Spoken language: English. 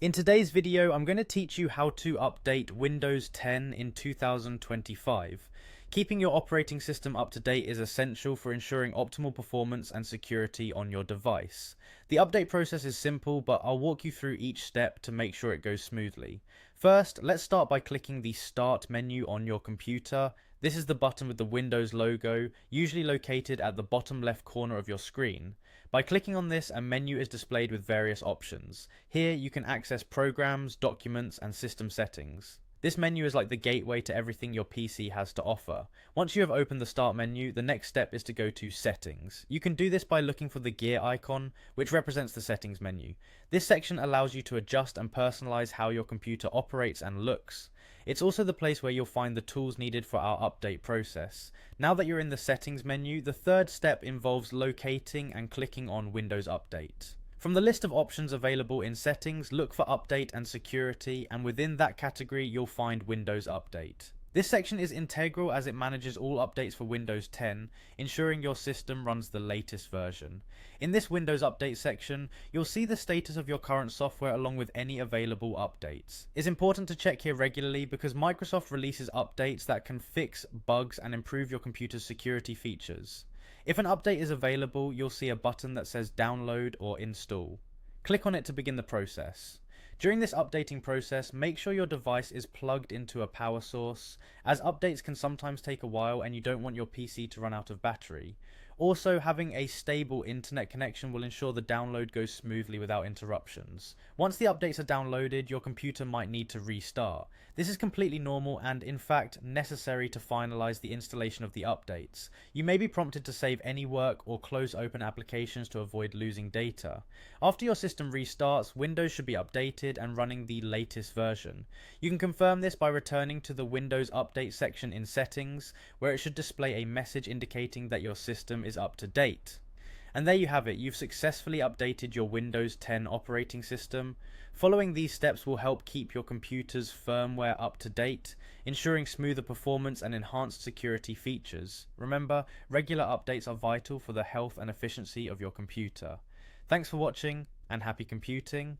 In today's video, I'm going to teach you how to update Windows 10 in 2025. Keeping your operating system up to date is essential for ensuring optimal performance and security on your device. The update process is simple, but I'll walk you through each step to make sure it goes smoothly. First, let's start by clicking the Start menu on your computer. This is the button with the Windows logo, usually located at the bottom left corner of your screen. By clicking on this, a menu is displayed with various options. Here you can access programs, documents, and system settings. This menu is like the gateway to everything your PC has to offer. Once you have opened the Start menu, the next step is to go to Settings. You can do this by looking for the gear icon, which represents the Settings menu. This section allows you to adjust and personalize how your computer operates and looks. It's also the place where you'll find the tools needed for our update process. Now that you're in the Settings menu, the third step involves locating and clicking on Windows Update. From the list of options available in Settings, look for Update and Security, and within that category you'll find Windows Update. This section is integral as it manages all updates for Windows 10, ensuring your system runs the latest version. In this Windows Update section, you'll see the status of your current software along with any available updates. It's important to check here regularly because Microsoft releases updates that can fix bugs and improve your computer's security features. If an update is available, you'll see a button that says Download or Install. Click on it to begin the process. During this updating process, make sure your device is plugged into a power source, as updates can sometimes take a while and you don't want your PC to run out of battery. Also, having a stable internet connection will ensure the download goes smoothly without interruptions. Once the updates are downloaded, your computer might need to restart. This is completely normal and, in fact, necessary to finalize the installation of the updates. You may be prompted to save any work or close open applications to avoid losing data. After your system restarts, Windows should be updated and running the latest version. You can confirm this by returning to the Windows Update section in Settings, where it should display a message indicating that your system is up to date. And there you have it, you've successfully updated your Windows 10 operating system. Following these steps will help keep your computer's firmware up to date, ensuring smoother performance and enhanced security features. Remember, regular updates are vital for the health and efficiency of your computer. Thanks for watching, and happy computing.